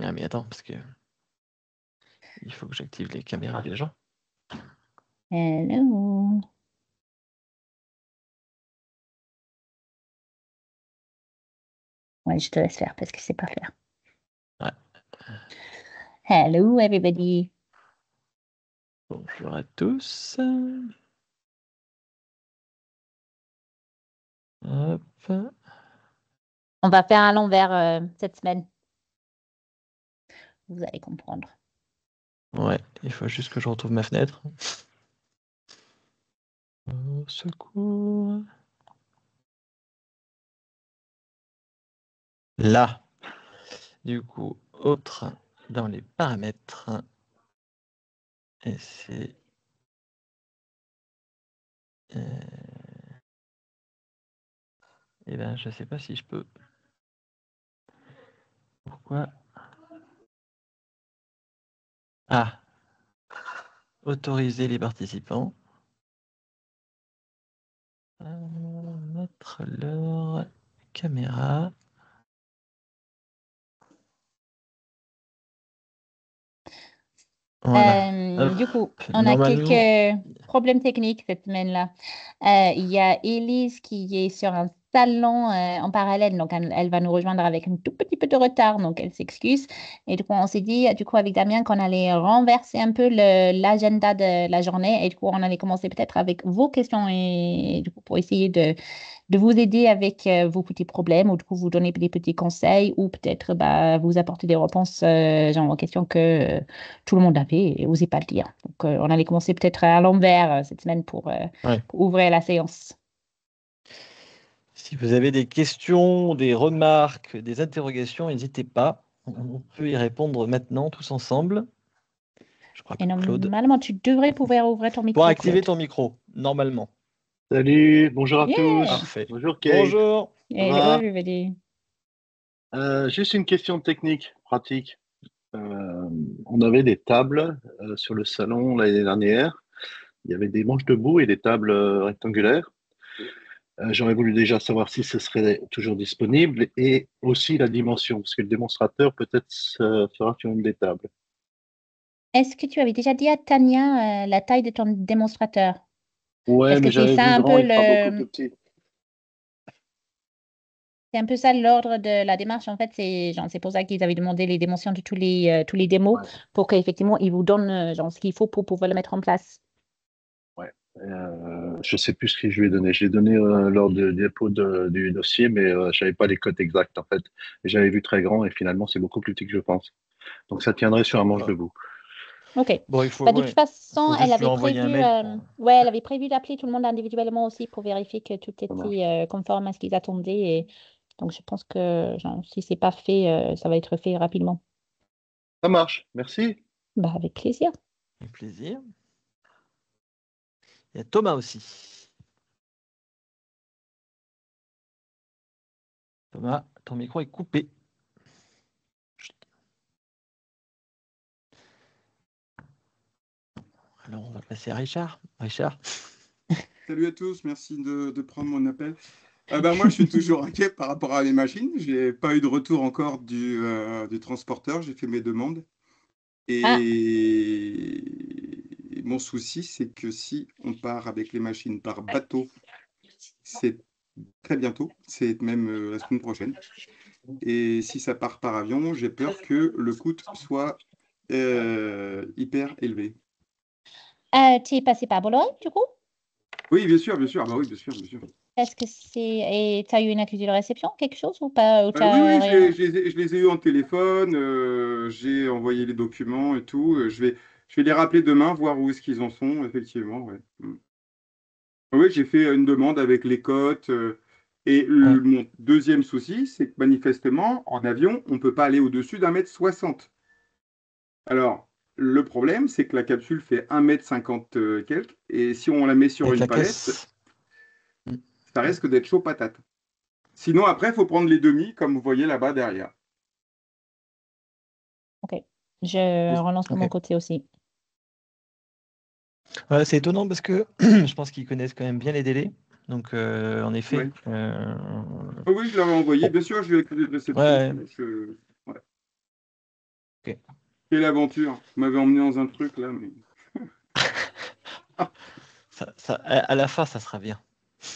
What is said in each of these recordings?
Ah, mais attends, parce que il faut que j'active les caméras des gens. Hello. Ouais, je te laisse faire parce que je sais pas faire. Ouais. Hello, everybody. Bonjour à tous. Hop. On va faire à l'envers cette semaine. Vous allez comprendre. Ouais, il faut juste que je retrouve ma fenêtre. Au secours. Là. Du coup, autre dans les paramètres. Et c'est... Eh ben, je sais pas si je peux. Pourquoi? Ah. Autoriser les participants. Mettre leur caméra. Voilà. Du coup, on a Normalement, quelques problèmes techniques cette semaine-là. Il y a Elise qui est sur un salon en parallèle, donc elle va nous rejoindre avec un tout petit peu de retard, donc elle s'excuse. Et du coup, on s'est dit, du coup, avec Damien, qu'on allait renverser un peu l'agenda de la journée. Et du coup, on allait commencer peut-être avec vos questions et du coup, pour essayer de vous aider avec vos petits problèmes ou du coup vous donner des petits conseils ou peut-être vous apporter des réponses genre aux questions que tout le monde avait et n'osait pas le dire. Donc on allait commencer peut-être à l'envers cette semaine ouais. pour ouvrir la séance. Si vous avez des questions, des remarques, des interrogations, n'hésitez pas. On peut y répondre maintenant tous ensemble. Je crois que Et Claude... normalement, tu devrais pouvoir ouvrir ton Pour micro, activer Claude. ton micro, normalement. Salut, bonjour à Yeah! tous. Parfait. Bonjour Kate, Bonjour. ça Hello, va? everybody. Juste une question technique, pratique. On avait des tables sur le salon l'année dernière. Il y avait des manches debout et des tables rectangulaires. J'aurais voulu déjà savoir si ce serait toujours disponible et aussi la dimension, parce que le démonstrateur peut-être se fera sur une des tables. Est-ce que tu avais déjà dit à Tania la taille de ton démonstrateur? Ouais, Parce que mais c'est j'avais ça vu un grand, peu il sera beaucoup plus petit. C'est un peu ça l'ordre de la démarche. En fait, c'est genre, c'est pour ça qu'ils avaient demandé les dimensions de tous les démos Ouais, pour qu'effectivement, ils vous donnent genre, ce qu'il faut pour pouvoir le mettre en place. ouais. Je sais plus ce que je lui ai donné. Je l'ai donné lors du dépôt du dossier, mais je n'avais pas les cotes exactes en fait. Et j'avais vu très grand et finalement c'est beaucoup plus petit que je pense. Donc ça tiendrait sur un manche Ah. debout. OK. Bon, il faut, De toute ouais. Il façon, faut juste lui envoyer un mail pour... ouais, elle avait prévu d'appeler tout le monde individuellement aussi pour vérifier que tout Ça marche. était conforme à ce qu'ils attendaient. Et donc, je pense que genre, si c'est pas fait, ça va être fait rapidement. Ça marche. Merci. Avec plaisir. Avec plaisir. Il y a Thomas aussi. Thomas, ton micro est coupé. Alors, on va passer à Richard. Richard. Salut à tous, merci de prendre mon appel. Moi, je suis toujours inquiet par rapport à mes machines. Je n'ai pas eu de retour encore du transporteur. J'ai fait mes demandes. Ah, Et mon souci, c'est que si on part avec les machines par bateau, c'est très bientôt, c'est même la semaine prochaine. Et si ça part par avion, j'ai peur que le coût soit hyper élevé. tu es passé par Bologne, du coup? Oui, bien sûr, bien sûr. Ah bah oui, bien sûr, bien sûr. Est-ce que c'est... Et tu as eu une accusé de réception, quelque chose ou pas? Ou Oui, t'as oui, rien... je les ai eus en téléphone, j'ai envoyé les documents et tout. Je vais les rappeler demain, voir où est-ce qu'ils en sont, effectivement. Ouais. Oui, j'ai fait une demande avec les cotes. Ouais. Mon deuxième souci, c'est que manifestement, en avion, on ne peut pas aller au-dessus d'1,60 m. Alors, le problème, c'est que la capsule fait 1,50 m quelques, et si on la met sur Avec une la palette, caisse. ça risque d'être chaud patate. Sinon, après, il faut prendre les demi, comme vous voyez là-bas derrière. OK. Je relance de mon Ok. côté aussi. Ouais, c'est étonnant parce que je pense qu'ils connaissent quand même bien les délais. Donc, en effet. Ouais. Oui, oui, je l'avais envoyé. Bon. Bien sûr, je lui ai accusé de réception. Ouais. Ouais. Quelle aventure. Vous m'avez emmené dans un truc là, mais. À la fin, ça sera bien.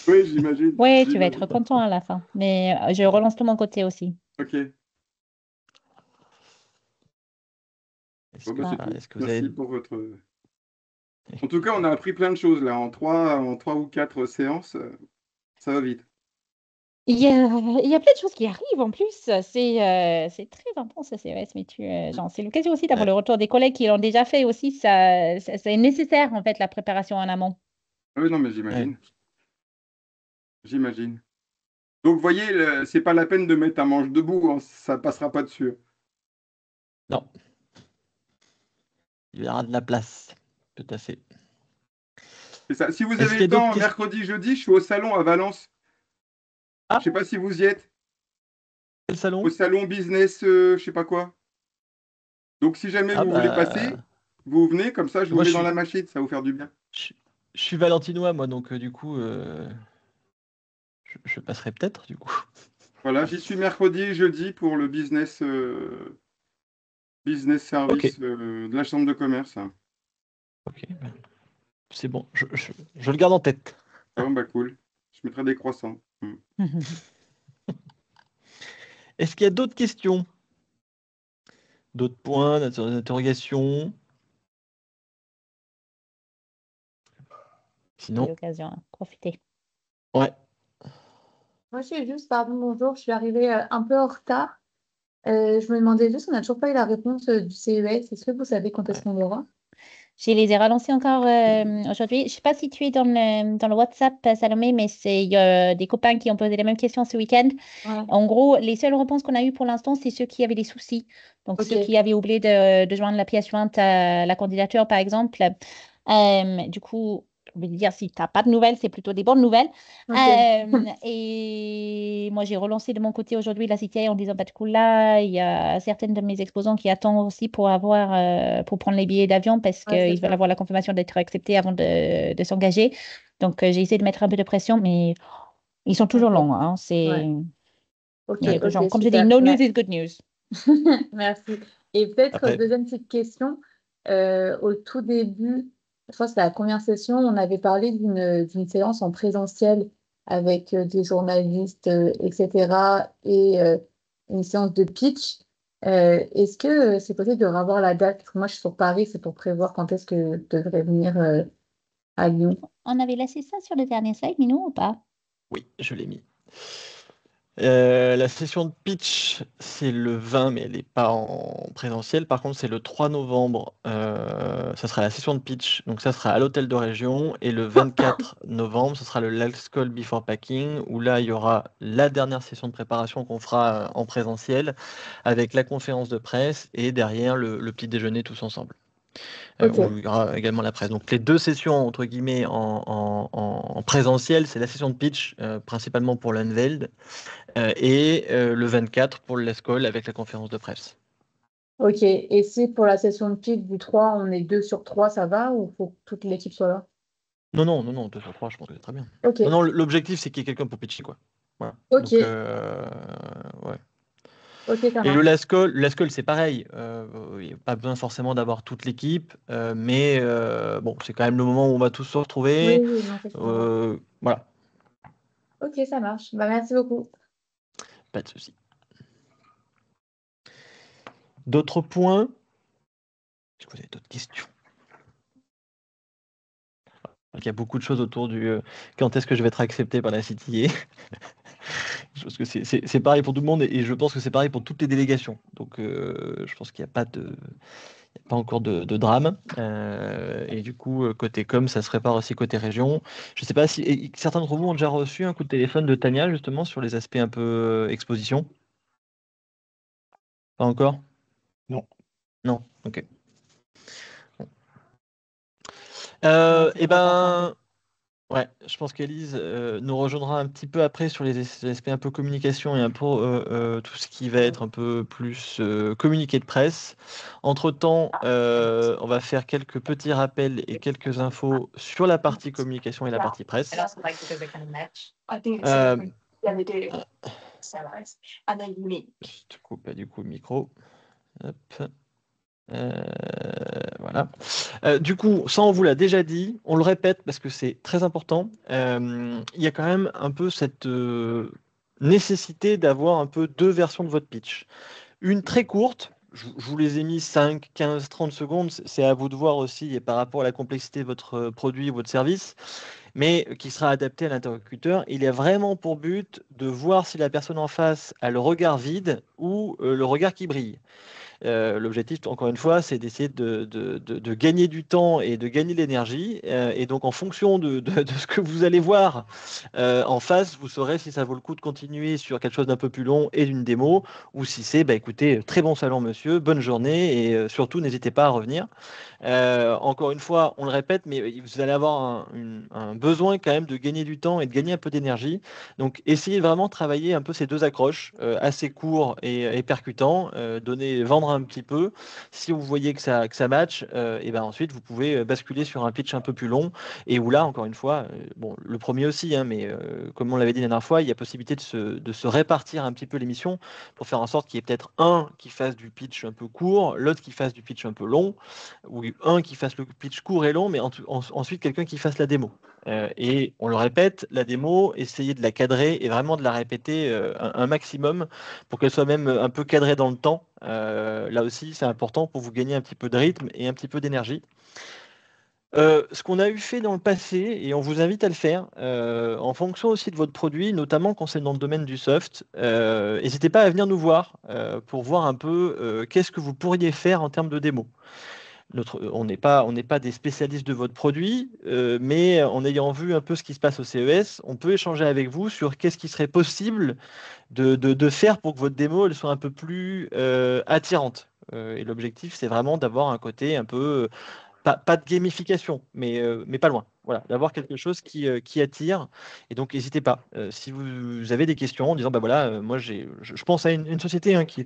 Oui, j'imagine. Oui, tu vas être content à la fin. Mais je relance de mon côté aussi. Ok. Est-ce Bon, bah, c'est tout. est-ce que vous Merci avez... pour votre. En tout cas, on a appris plein de choses là. En 3 ou 4 séances, ça va vite. Il y a plein de choses qui arrivent en plus. C'est très intense, ce CES, mais c'est l'occasion aussi d'avoir Ouais. le retour des collègues qui l'ont déjà fait aussi. C'est nécessaire, en fait, la préparation en amont. Ah oui, non, mais j'imagine. J'imagine. Donc, vous voyez, c'est pas la peine de mettre un manche debout, hein, ça passera pas dessus. Non. Il y aura de la place. Tout à fait. C'est ça. Si vous Est-ce avez qu'il y a le temps, d'autres questions? mercredi, jeudi, je suis au salon à Valence. Ah. Je sais pas si vous y êtes. Quel salon? Au salon business, je sais pas quoi. Donc, si jamais Ah vous voulez passer, bah... vous venez, comme ça, je vous Moi, mets dans la machine, ça va vous faire du bien. je suis valentinois, moi, donc du coup, je passerai peut-être, du coup. Voilà, j'y suis mercredi et jeudi pour le business Ok. service de la chambre de commerce. Ok. C'est bon. Je le garde en tête. Ah, bah cool. Je mettrai des croissants. Est-ce qu'il y a d'autres questions? D'autres points d'interrogation? C'est Sinon, l'occasion, hein. Profitez. ouais. Moi, je suis juste, pardon, bonjour, je suis arrivée un peu en retard. Je me demandais juste, on n'a toujours pas eu la réponse du CES. Est-ce que vous savez quand est-ce qu'on l'aura? Je les ai relancés encore aujourd'hui. Je ne sais pas si tu es dans le WhatsApp, Salomé, mais il y a des copains qui ont posé les mêmes questions ce week-end. Ouais. En gros, les seules réponses qu'on a eues pour l'instant, c'est ceux qui avaient des soucis. Donc, Ok. ceux qui avaient oublié de joindre la pièce jointe à la candidature, par exemple. Du coup, je vais dire, si tu n'as pas de nouvelles, c'est plutôt des bonnes nouvelles. Ok. Et moi, j'ai relancé de mon côté aujourd'hui la CTA en disant, bah, du coup, là, il y a certaines de mes exposants qui attendent aussi pour prendre les billets d'avion parce Ouais, c'est qu'ils veulent ça. avoir la confirmation d'être acceptés avant de s'engager. Donc, j'ai essayé de mettre un peu de pression, mais ils sont toujours Ok. longs. Hein. Ouais. Ok, Genre, ok, comme je dis, super. no news is good news. Merci. Et peut-être Après, deuxième petite question. Au tout début, je crois que c'était la première session, on avait parlé d'une séance en présentiel avec des journalistes, etc. et une séance de pitch. Est-ce que c'est possible de revoir la date? Parce que moi, je suis sur Paris, c'est pour prévoir quand est-ce que je devrais venir à Lyon. On avait laissé ça sur le dernier slide, Minou, ou pas? oui, je l'ai mis. La session de pitch, c'est le 20, mais elle n'est pas en présentiel. Par contre, c'est le 3 novembre. Ça sera la session de pitch. Donc, ça sera à l'hôtel de région. Et le 24 novembre, ce sera le Last Call Before Packing, où là, il y aura la dernière session de préparation qu'on fera en présentiel, avec la conférence de presse et derrière le petit déjeuner tous ensemble. Ok. Où il y aura également la presse. Donc les deux sessions, entre guillemets, en présentiel, c'est la session de pitch, principalement pour l'Unveiled, et le 24 pour le Let's Call avec la conférence de presse. Ok. Et si pour la session de pitch du 3, on est 2 sur 3, ça va ou faut que toute l'équipe soit là? Non, 2 sur 3, je pense que c'est très bien. Ok. Non, l'objectif, c'est qu'il y ait quelqu'un pour pitcher, quoi. Voilà. Ok. Donc, ouais. Ok, ça Et le marche. Last Call, c'est pareil. Il n'y a pas besoin forcément d'avoir toute l'équipe, mais bon, c'est quand même le moment où on va tous se Oui, retrouver. oui, non, ça se comprend. Voilà, Ok, ça marche. Bah, merci beaucoup. pas de souci. D'autres points? Est-ce que vous avez d'autres questions? Il y a beaucoup de choses autour du quand est-ce que je vais être accepté par la CTA. Je pense que c'est pareil pour tout le monde et je pense que c'est pareil pour toutes les délégations. Donc je pense qu'il n'y a pas encore de drame. Et du coup, côté com, ça se prépare aussi côté région. Je ne sais pas si certains d'entre vous ont déjà reçu un coup de téléphone de Tania justement sur les aspects un peu exposition. Pas encore? Non. Non, ok. Ouais, Et ça va pas tarder. ben. Ouais, je pense qu'Élise nous rejoindra un petit peu après sur les aspects un peu communication et un peu tout ce qui va être un peu plus communiqué de presse. Entre-temps, on va faire quelques petits rappels et quelques infos sur la partie communication et la partie presse. Je te coupe du coup le micro. Hop. Voilà. Du coup, ça on vous l'a déjà dit, on le répète parce que c'est très important. Il y a quand même un peu cette nécessité d'avoir un peu deux versions de votre pitch. Une très courte, je vous les ai mis 5, 15, 30 secondes, c'est à vous de voir aussi et par rapport à la complexité de votre produit, votre service, mais qui sera adapté à l'interlocuteur. Il a vraiment pour but de voir si la personne en face a le regard vide ou le regard qui brille. L'objectif, encore une fois, c'est d'essayer de gagner du temps et de gagner de l'énergie. Et donc, en fonction de ce que vous allez voir en face, vous saurez si ça vaut le coup de continuer sur quelque chose d'un peu plus long et d'une démo, ou si c'est, bah, écoutez, très bon salon, monsieur, bonne journée, et surtout, n'hésitez pas à revenir. Encore une fois, on le répète, mais vous allez avoir un besoin quand même de gagner du temps et de gagner un peu d'énergie. Donc, essayez vraiment de travailler un peu ces deux accroches, assez courts et percutants, vendre un petit peu. Si vous voyez que ça match, et ben ensuite, vous pouvez basculer sur un pitch un peu plus long et où là, encore une fois, bon, le premier aussi, hein, mais comme on l'avait dit la dernière fois, il y a possibilité de se répartir un petit peu l'émission pour faire en sorte qu'il y ait peut-être un qui fasse du pitch un peu court, l'autre qui fasse du pitch un peu long, ou un qui fasse le pitch court et long, mais ensuite quelqu'un qui fasse la démo. Et on le répète, la démo, essayez de la cadrer et vraiment de la répéter un maximum pour qu'elle soit même un peu cadrée dans le temps. Là aussi, c'est important pour vous gagner un petit peu de rythme et un petit peu d'énergie. Ce qu'on a eu fait dans le passé, et on vous invite à le faire, en fonction aussi de votre produit, notamment quand c'est dans le domaine du soft, n'hésitez pas à venir nous voir pour voir un peu qu'est-ce que vous pourriez faire en termes de démo. On n'est pas des spécialistes de votre produit, mais en ayant vu un peu ce qui se passe au CES, on peut échanger avec vous sur qu'est-ce qui serait possible de faire pour que votre démo elle soit un peu plus attirante. Et l'objectif, c'est vraiment d'avoir un côté un peu pas de gamification, mais pas loin. Voilà, d'avoir quelque chose qui attire. Et donc, n'hésitez pas. Si vous avez des questions en disant, bah voilà, moi, je pense à une société hein, qui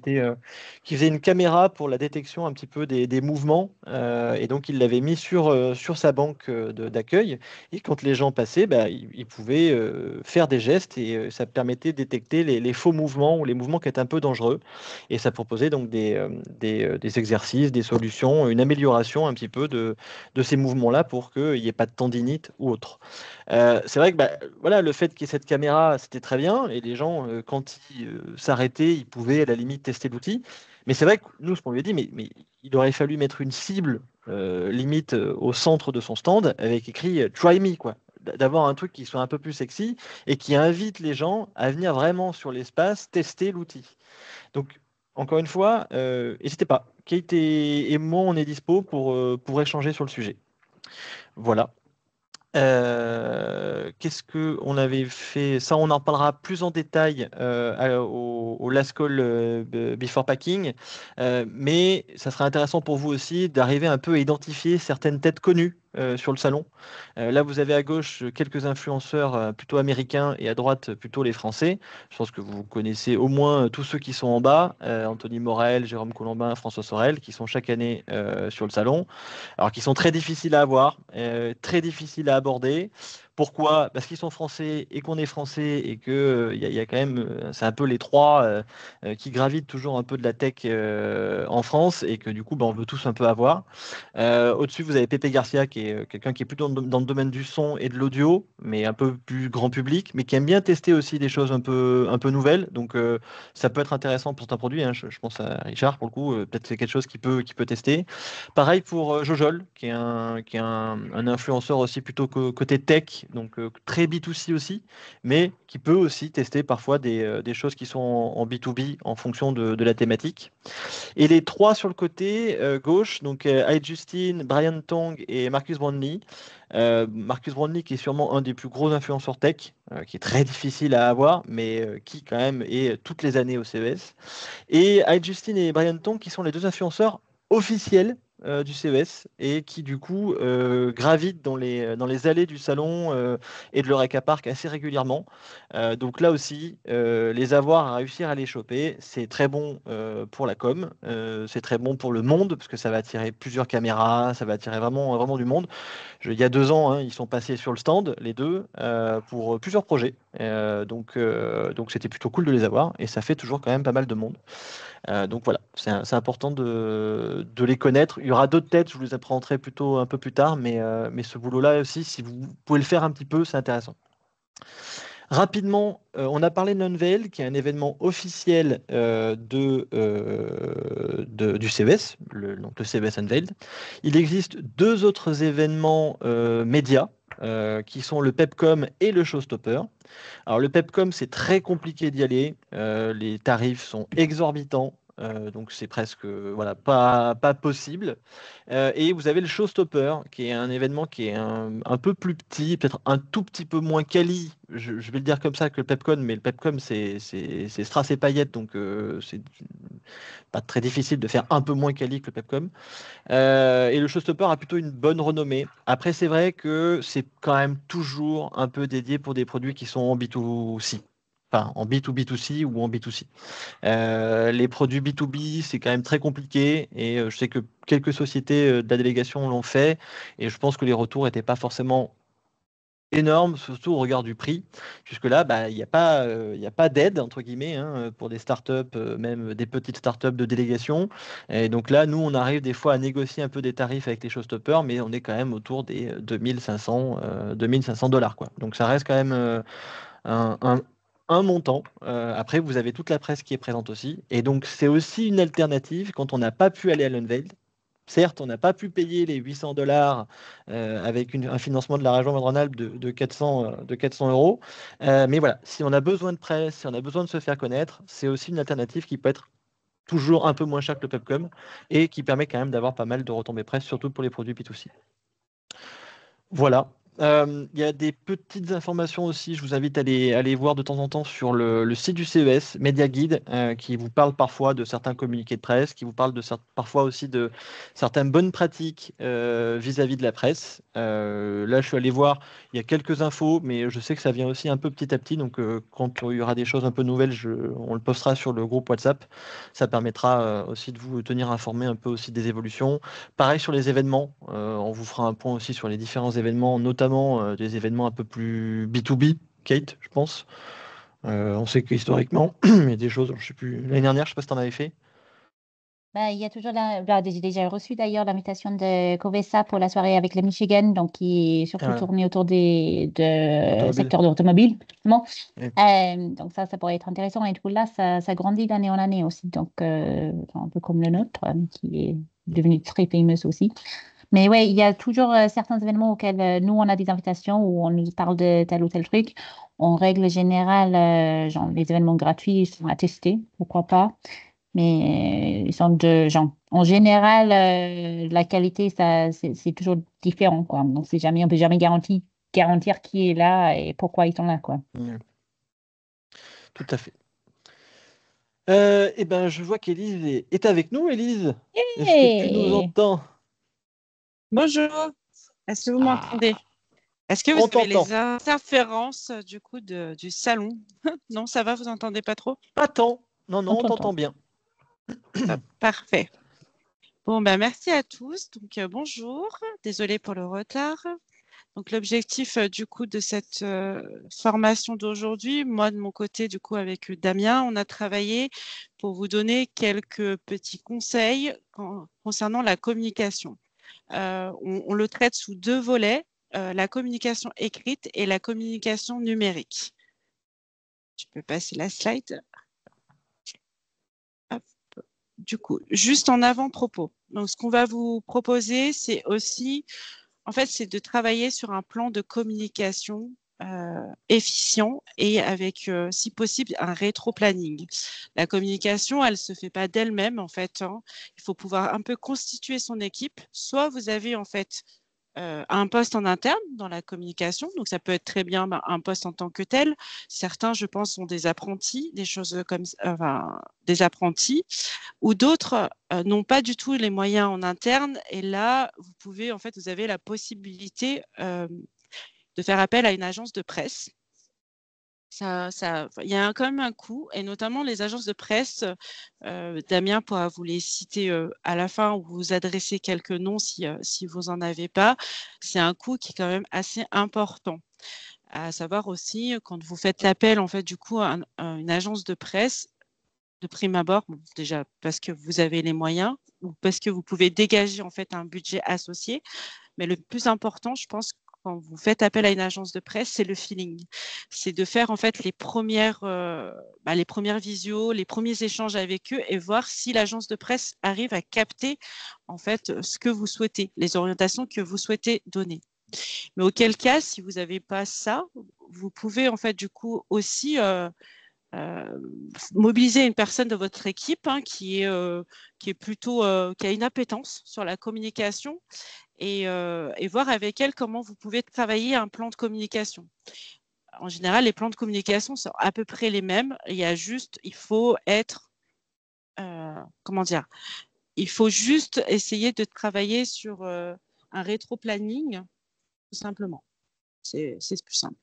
faisait une caméra pour la détection un petit peu des mouvements. Et donc, il l'avait mis sur sa banque d'accueil. Et quand les gens passaient, bah, ils pouvaient faire des gestes et ça permettait de détecter les faux mouvements ou les mouvements qui étaient un peu dangereux. Et ça proposait donc des exercices, des solutions, une amélioration un petit peu de ces mouvements-là pour qu'il n'y ait pas de tendinite ou autre. C'est vrai que bah, voilà, le fait qu'il y ait cette caméra, c'était très bien. Et les gens, quand ils s'arrêtaient, ils pouvaient à la limite tester l'outil. Mais c'est vrai que nous, ce qu'on lui a dit, mais il aurait fallu mettre une cible limite au centre de son stand avec écrit Try me, quoi. D'avoir un truc qui soit un peu plus sexy et qui invite les gens à venir vraiment sur l'espace tester l'outil. Donc, encore une fois, n'hésitez pas. Kate et moi, on est dispo pour échanger sur le sujet. Voilà. Qu'est-ce qu'on avait fait? Ça, on en parlera plus en détail au Last Call Before Packing. Mais ça sera intéressant pour vous aussi d'arriver un peu à identifier certaines têtes connues sur le salon. Là, vous avez à gauche quelques influenceurs plutôt américains et à droite plutôt les Français. Je pense que vous connaissez au moins tous ceux qui sont en bas, Anthony Morel, Jérôme Colombin, François Sorel, qui sont chaque année sur le salon. Alors qui sont très difficiles à avoir, très difficiles à aborder. Pourquoi? Parce qu'ils sont français et qu'on est français et que y a quand même, c'est un peu les trois qui gravitent toujours un peu de la tech en France et que du coup, bah, on veut tous un peu avoir. Au-dessus, vous avez Pepe Garcia qui est quelqu'un qui est plutôt dans le domaine du son et de l'audio, mais un peu plus grand public, mais qui aime bien tester aussi des choses un peu nouvelles. Donc, ça peut être intéressant pour ton produit. Hein. Je pense à Richard pour le coup, peut-être c'est quelque chose qu'il peut tester. Pareil pour Jojol, qui est un influenceur aussi plutôt côté tech, donc très B2C aussi, mais qui peut aussi tester parfois des choses qui sont en B2B en fonction de la thématique. Et les trois sur le côté gauche, donc iJustine, Brian Tong et Marcus Brownlee. Marcus Brownlee qui est sûrement un des plus gros influenceurs tech, qui est très difficile à avoir, mais qui quand même est toutes les années au CES. Et iJustine et Brian Tong qui sont les deux influenceurs officiels du CES et qui du coup gravitent dans les allées du salon et de l'Eureka Park assez régulièrement. Donc là aussi, les avoir à réussir à les choper, c'est très bon pour la com, c'est très bon pour le monde parce que ça va attirer plusieurs caméras, ça va attirer vraiment, vraiment du monde. Il y a 2 ans, hein, ils sont passés sur le stand, les deux, pour plusieurs projets. Donc c'était plutôt cool de les avoir et ça fait toujours quand même pas mal de monde. Donc voilà, c'est important de les connaître. Il y aura d'autres têtes, je vous les présenterai plutôt un peu plus tard, mais ce boulot-là aussi, si vous pouvez le faire un petit peu, c'est intéressant. Rapidement, on a parlé de l'Unveil, qui est un événement officiel du CES, donc le CES Unveiled. Il existe 2 autres événements médias, qui sont le PepCom et le Showstopper. Alors le PepCom, c'est très compliqué d'y aller. Les tarifs sont exorbitants. Donc c'est presque voilà, pas possible. Et vous avez le Showstopper, qui est un événement qui est un peu plus petit, peut-être un tout petit peu moins quali, je vais le dire comme ça, que le PepCon, mais le PepCom c'est strass et paillettes, donc c'est pas très difficile de faire un peu moins quali que le PepCom. Et le Showstopper a plutôt une bonne renommée. Après, c'est vrai que c'est quand même toujours un peu dédié pour des produits qui sont en B2C. Enfin, en B2B2C ou en B2C. Les produits B2B, c'est quand même très compliqué. Et je sais que quelques sociétés de la délégation l'ont fait. Et je pense que les retours n'étaient pas forcément énorme, surtout au regard du prix. Jusque-là, bah, il n'y a pas d'aide, entre guillemets, hein, pour des startups, même des petites startups de délégation. Et donc là, nous, on arrive des fois à négocier un peu des tarifs avec les showstoppers, mais on est quand même autour des 2500 $, quoi. Donc ça reste quand même un, un- un montant. Après, vous avez toute la presse qui est présente aussi. Et donc, c'est aussi une alternative quand on n'a pas pu aller à l'Unveiled. Certes, on n'a pas pu payer les 800 $ avec un financement de la région Auvergne-Rhône-Alpes de 400 euros. Mais voilà, si on a besoin de presse, si on a besoin de se faire connaître, c'est aussi une alternative qui peut être toujours un peu moins chère que le Pepcom et qui permet quand même d'avoir pas mal de retombées presse, surtout pour les produits P2C. Voilà. Il y a des petites informations aussi, je vous invite à aller voir de temps en temps sur le site du CES, Media Guide, qui vous parle parfois de certains communiqués de presse, qui vous parle parfois aussi de certaines bonnes pratiques vis-à-vis de la presse. Là, je suis allé voir, il y a quelques infos, mais je sais que ça vient aussi un peu petit à petit, donc quand il y aura des choses un peu nouvelles, on le postera sur le groupe WhatsApp. Ça permettra aussi de vous tenir informé un peu aussi des évolutions. Pareil sur les événements, on vous fera un point aussi sur les différents événements, notamment des événements un peu plus B2B, Kate, je pense. On sait qu'historiquement, il y a des choses, je sais plus, l'année dernière, je sais pas si tu en avais fait. Bah, il y a toujours j'ai déjà reçu d'ailleurs l'invitation de Covesa pour la soirée avec le Michigan, donc qui est surtout Voilà, tourné autour de automobile. secteur de l'automobile, justement. Oui. Donc ça pourrait être intéressant. Et du coup, là, ça grandit d'année en année aussi, donc un peu comme le nôtre, qui est devenu très famous aussi. Mais ouais, il y a toujours certains événements auxquels nous, on a des invitations où on nous parle de tel ou tel truc. En règle générale, genre, les événements gratuits ils sont à tester, pourquoi pas. Mais ils sont en général, la qualité, c'est toujours différent, quoi. Donc, on peut jamais garantir qui est là et pourquoi ils sont là, quoi. Tout à fait. Eh ben, je vois qu'Élise est avec nous, Élise. Est-ce que tu nous Hey! entends? Bonjour, est-ce que vous Ah, m'entendez? Est-ce que on vous avez t'entend. les interférences du coup du salon? Non, ça va, vous entendez pas trop? Pas tant. Non, On on t'entend t'entend. bien. Parfait. Bon, ben merci à tous. Donc bonjour, désolée pour le retard. Donc l'objectif du coup de cette formation d'aujourd'hui, moi de mon côté du coup avec Damien, on a travaillé pour vous donner quelques petits conseils concernant la communication. On le traite sous 2 volets, la communication écrite et la communication numérique. Tu peux passer la slide. Hop. Du coup, juste en avant-propos. Donc, ce qu'on va vous proposer, c'est aussi, en fait, c'est de travailler sur un plan de communication efficient et avec, si possible, un rétro-planning. La communication, elle se fait pas d'elle-même, en fait, hein. Il faut pouvoir un peu constituer son équipe. Soit vous avez, en fait, un poste en interne dans la communication. Donc, ça peut être très bien un poste en tant que tel. Certains, je pense, sont des apprentis, des choses comme des apprentis, ou d'autres n'ont pas du tout les moyens en interne. Et là, vous avez la possibilité de faire appel à une agence de presse. Il y a quand même un coût, et notamment les agences de presse. Damien pourra vous les citer à la fin, ou vous adresser quelques noms si vous n'en avez pas. C'est un coût qui est quand même assez important. À savoir aussi, quand vous faites l'appel en fait, du coup, à une agence de presse, de prime abord, déjà parce que vous avez les moyens, ou parce que vous pouvez dégager en fait un budget associé. Mais le plus important, je pense, quand vous faites appel à une agence de presse, c'est le feeling. C'est de faire en fait les premières visios, les premiers échanges avec eux, et voir si l'agence de presse arrive à capter en fait ce que vous souhaitez, les orientations que vous souhaitez donner. Mais auquel cas, si vous n'avez pas ça, vous pouvez en fait du coup aussi mobiliser une personne de votre équipe qui a une appétence sur la communication, et voir avec elle comment vous pouvez travailler un plan de communication. En général, les plans de communication sont à peu près les mêmes. Il faut il faut juste essayer de travailler sur un rétro-planning, tout simplement. C'est plus simple.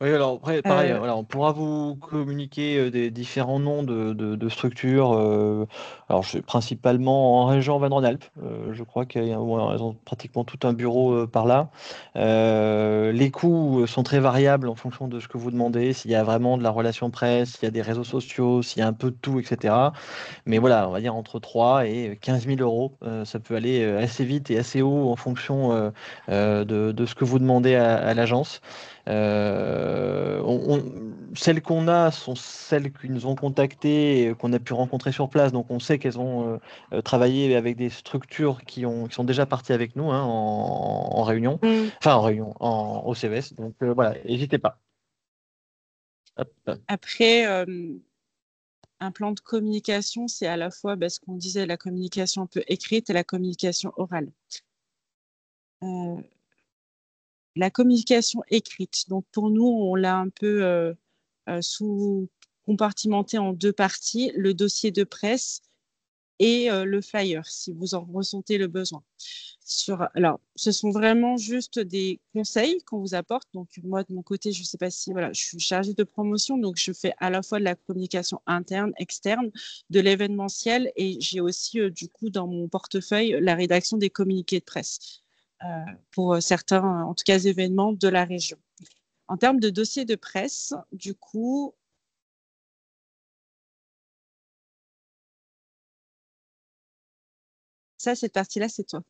Oui, alors après, pareil, voilà, on pourra vous communiquer des différents noms de structures. Alors, principalement en région Auvergne-Rhône-Alpes. Je crois qu'ils ont pratiquement tout un bureau par là. Les coûts sont très variables en fonction de ce que vous demandez, s'il y a vraiment de la relation presse, s'il y a des réseaux sociaux, s'il y a un peu de tout, etc. Mais voilà, on va dire entre 3 et 15 000 euros. Ça peut aller assez vite et assez haut en fonction de ce que vous demandez à l'agence. Celles qu'on a sont celles qui nous ont contactées, et qu'on a pu rencontrer sur place. Donc on sait qu'elles ont travaillé avec des structures qui sont déjà parties avec nous en réunion, enfin en réunion, au CES. Donc voilà, n'hésitez pas. Hop. Après, un plan de communication, c'est à la fois ce qu'on disait, la communication un peu écrite et la communication orale. La communication écrite, donc pour nous, on l'a un peu compartimenté en deux parties, le dossier de presse et le flyer, si vous en ressentez le besoin. Alors, ce sont vraiment juste des conseils qu'on vous apporte. Donc, moi, de mon côté, je ne sais pas si, je suis chargée de promotion, donc je fais à la fois de la communication interne, externe, de l'événementiel, et j'ai aussi, du coup, dans mon portefeuille, la rédaction des communiqués de presse pour certains, en tout cas, événements de la région. En termes de dossier de presse, du coup, cette partie-là, c'est toi,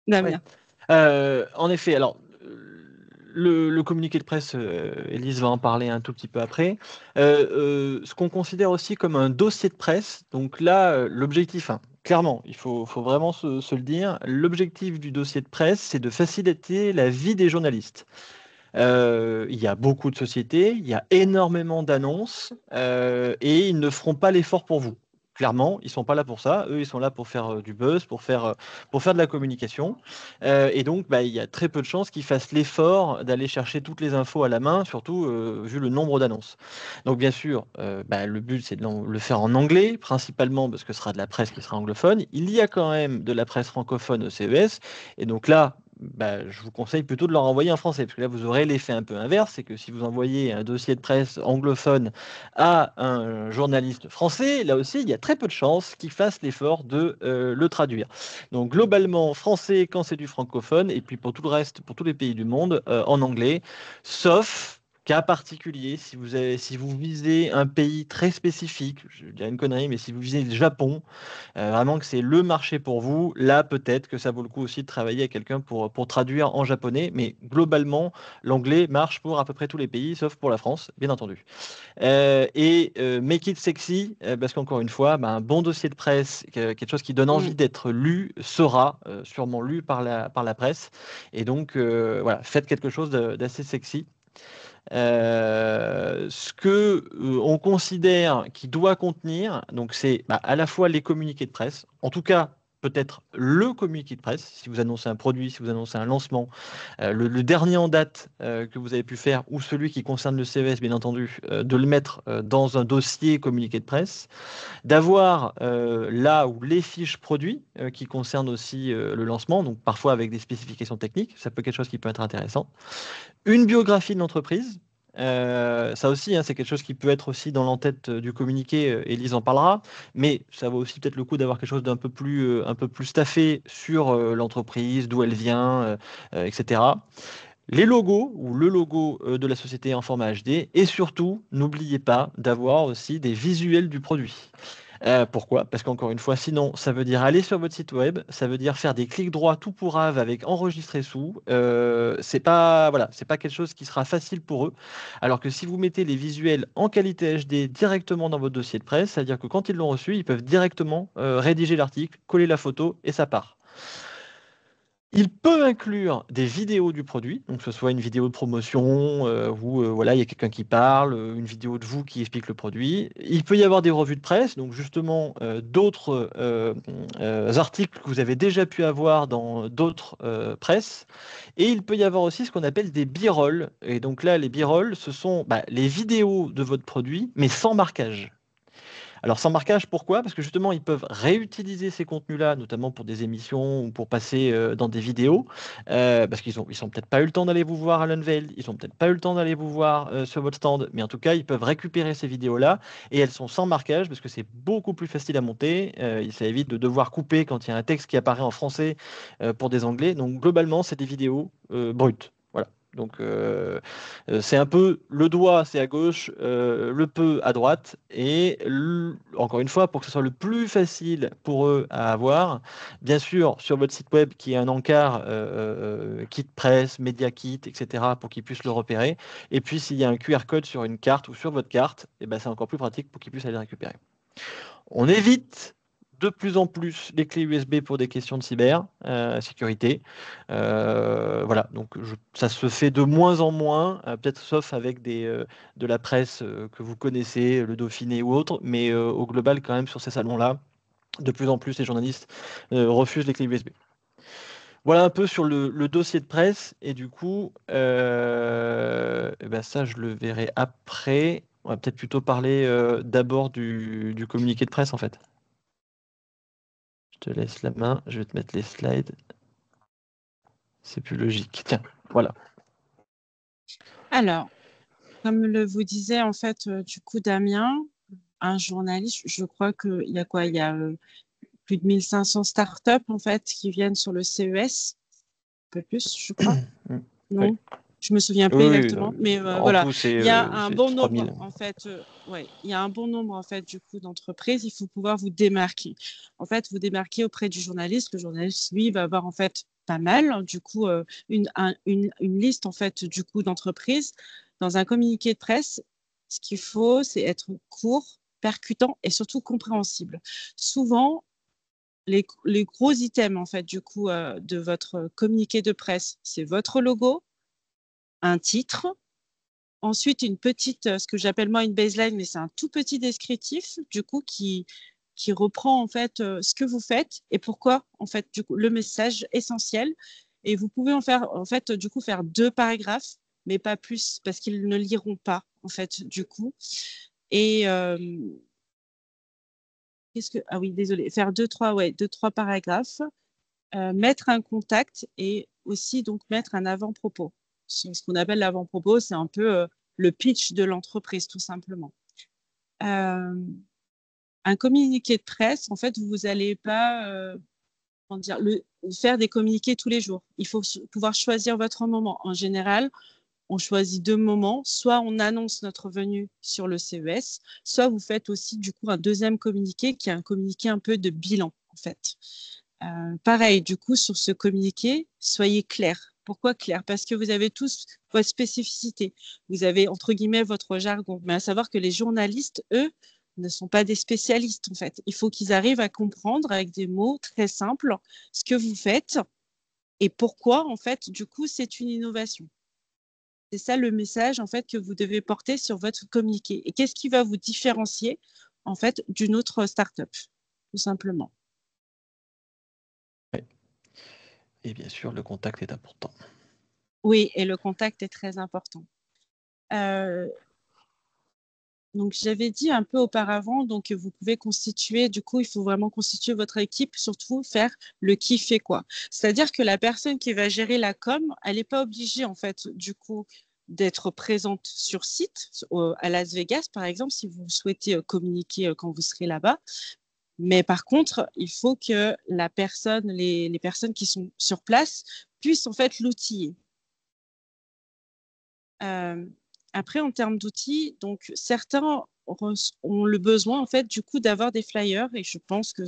Damien. En effet, alors le communiqué de presse, Élise va en parler un tout petit peu après. Ce qu'on considère aussi comme un dossier de presse, donc là, l'objectif, clairement, il faut vraiment se le dire, l'objectif du dossier de presse, c'est de faciliter la vie des journalistes. Il y a beaucoup de sociétés, il y a énormément d'annonces, et ils ne feront pas l'effort pour vous. Clairement, ils ne sont pas là pour ça. Eux, ils sont là pour faire du buzz, pour faire de la communication. Et donc, il y a très peu de chances qu'ils fassent l'effort d'aller chercher toutes les infos à la main, surtout vu le nombre d'annonces. Donc, bien sûr, le but, c'est de le faire en anglais, principalement parce que ce sera de la presse qui sera anglophone. Il y a quand même de la presse francophone au CES. Et donc là, je vous conseille plutôt de leur envoyer en français, parce que là, vous aurez l'effet un peu inverse, c'est que si vous envoyez un dossier de presse anglophone à un journaliste français, là aussi, il y a très peu de chances qu'il fasse l'effort de le traduire. Donc, globalement, français quand c'est du francophone, et puis pour tout le reste, pour tous les pays du monde, en anglais, sauf cas particulier, si vous visez un pays très spécifique, je dirais une connerie, mais si vous visez le Japon, vraiment que c'est le marché pour vous, là peut-être que ça vaut le coup aussi de travailler avec quelqu'un pour traduire en japonais, mais globalement, l'anglais marche pour à peu près tous les pays, sauf pour la France, bien entendu. Make it sexy, parce qu'encore une fois, un bon dossier de presse, quelque chose qui donne envie d'être lu, sera sûrement lu par la presse. Et donc, voilà, faites quelque chose d'assez sexy. Ce que on considère qu'il doit contenir, donc c'est à la fois les communiqués de presse, en tout cas peut-être le communiqué de presse, si vous annoncez un produit, si vous annoncez un lancement, le dernier en date que vous avez pu faire, ou celui qui concerne le CES, bien entendu, de le mettre dans un dossier communiqué de presse, d'avoir là où les fiches produits qui concernent aussi le lancement, donc parfois avec des spécifications techniques, ça peut être quelque chose qui peut être intéressant. Une biographie de l'entreprise, ça aussi, hein, c'est quelque chose qui peut être aussi dans l'entête du communiqué, Élise en parlera, mais ça vaut aussi peut-être le coup d'avoir quelque chose d'un peu plus staffé sur l'entreprise, d'où elle vient, etc. Les logos ou le logo de la société en format HD, et surtout, n'oubliez pas d'avoir aussi des visuels du produit. Pourquoi? Parce qu'encore une fois, sinon, ça veut dire aller sur votre site web, ça veut dire faire des clics droits tout pourrave avec enregistrer sous. C'est pas, voilà, c'est pas quelque chose qui sera facile pour eux. Alors que si vous mettez les visuels en qualité HD directement dans votre dossier de presse, c'est-à-dire que quand ils l'ont reçu, ils peuvent directement rédiger l'article, coller la photo et ça part. Il peut inclure des vidéos du produit, donc que ce soit une vidéo de promotion où voilà, il y a quelqu'un qui parle, une vidéo de vous qui explique le produit. Il peut y avoir des revues de presse, donc justement d'autres articles que vous avez déjà pu avoir dans d'autres presses. Et il peut y avoir aussi ce qu'on appelle des b-rolls. Et donc là, les b-rolls, ce sont les vidéos de votre produit, mais sans marquage. Alors sans marquage, pourquoi? Parce que justement, ils peuvent réutiliser ces contenus-là, notamment pour des émissions ou pour passer dans des vidéos, parce qu'ils sont peut-être pas eu le temps d'aller vous voir à l'Unveil, ils ont peut-être pas eu le temps d'aller vous voir sur votre stand, mais en tout cas, ils peuvent récupérer ces vidéos-là et elles sont sans marquage parce que c'est beaucoup plus facile à monter. Ça évite de devoir couper quand il y a un texte qui apparaît en français pour des anglais. Donc globalement, c'est des vidéos brutes. Voilà. Donc c'est un peu le doigt, c'est à gauche, le peu à droite. Et encore une fois, pour que ce soit le plus facile pour eux à avoir, bien sûr, sur votre site web qui est un encart kit presse, média kit, etc., pour qu'ils puissent le repérer. Et puis s'il y a un QR code sur une carte ou sur votre carte, et ben, c'est encore plus pratique pour qu'ils puissent aller le récupérer. On évite de plus en plus les clés USB pour des questions de cybersécurité. Voilà, donc ça se fait de moins en moins, peut-être sauf avec de la presse que vous connaissez, le Dauphiné ou autre, mais au global, quand même, sur ces salons-là, de plus en plus, les journalistes refusent les clés USB. Voilà un peu sur le dossier de presse, et du coup, ben ça, je le verrai après. On va peut-être plutôt parler d'abord du communiqué de presse, en fait. Je te laisse la main, je vais te mettre les slides. C'est plus logique. Tiens, voilà. Alors, comme vous disait, en fait, du coup, Damien, un journaliste, je crois qu'il y a quoi? Il y a plus de 1500 startups, en fait, qui viennent sur le CES. Un peu plus, je crois. Non, oui. Je me souviens plus exactement, mais voilà, tout, il y a un bon 3000. nombre en fait. Il y a un bon nombre en fait du coup d'entreprises. Il faut pouvoir vous démarquer. En fait, vous démarquer auprès du journaliste. Le journaliste, lui, va avoir en fait pas mal du coup une liste en fait du coup d'entreprises dans un communiqué de presse. Ce qu'il faut, c'est être court, percutant et surtout compréhensible. Souvent, les gros items en fait du coup de votre communiqué de presse, c'est votre logo, un titre, ensuite une petite, ce que j'appelle moi une baseline, mais c'est un tout petit descriptif du coup qui reprend en fait ce que vous faites et pourquoi en fait du coup le message essentiel. Et vous pouvez en fait du coup faire 2 paragraphes, mais pas plus parce qu'ils ne liront pas en fait du coup. Et ah oui, désolé, faire 2-3 paragraphes, mettre un contact et aussi donc mettre un avant-propos. Ce qu'on appelle l'avant-propos, c'est un peu le pitch de l'entreprise, tout simplement. Un communiqué de presse, en fait, vous n'allez pas faire des communiqués tous les jours. Il faut pouvoir choisir votre moment. En général, on choisit 2 moments. Soit on annonce notre venue sur le CES, soit vous faites aussi du coup un deuxième communiqué qui est un communiqué un peu de bilan, en fait. Pareil, du coup, sur ce communiqué, soyez clair. Pourquoi clair? Parce que vous avez tous votre spécificité. Vous avez, entre guillemets, votre jargon. Mais à savoir que les journalistes, eux, ne sont pas des spécialistes, en fait. Il faut qu'ils arrivent à comprendre avec des mots très simples ce que vous faites et pourquoi, en fait, du coup, c'est une innovation. C'est ça le message, en fait, que vous devez porter sur votre communiqué. Et qu'est-ce qui va vous différencier, en fait, d'une autre start-up, tout simplement. Et bien sûr, le contact est important. Oui, et le contact est très important. Donc, j'avais dit un peu auparavant, donc vous pouvez constituer, du coup, il faut vraiment constituer votre équipe, surtout faire le qui fait quoi. C'est-à-dire que la personne qui va gérer la com, elle n'est pas obligée, en fait, du coup, d'être présente sur site, à Las Vegas, par exemple, si vous souhaitez communiquer quand vous serez là-bas. Mais par contre, il faut que la personne, les personnes qui sont sur place puissent, en fait, l'outiller. Après, en termes d'outils, donc certains ont le besoin en fait du coup d'avoir des flyers et je pense que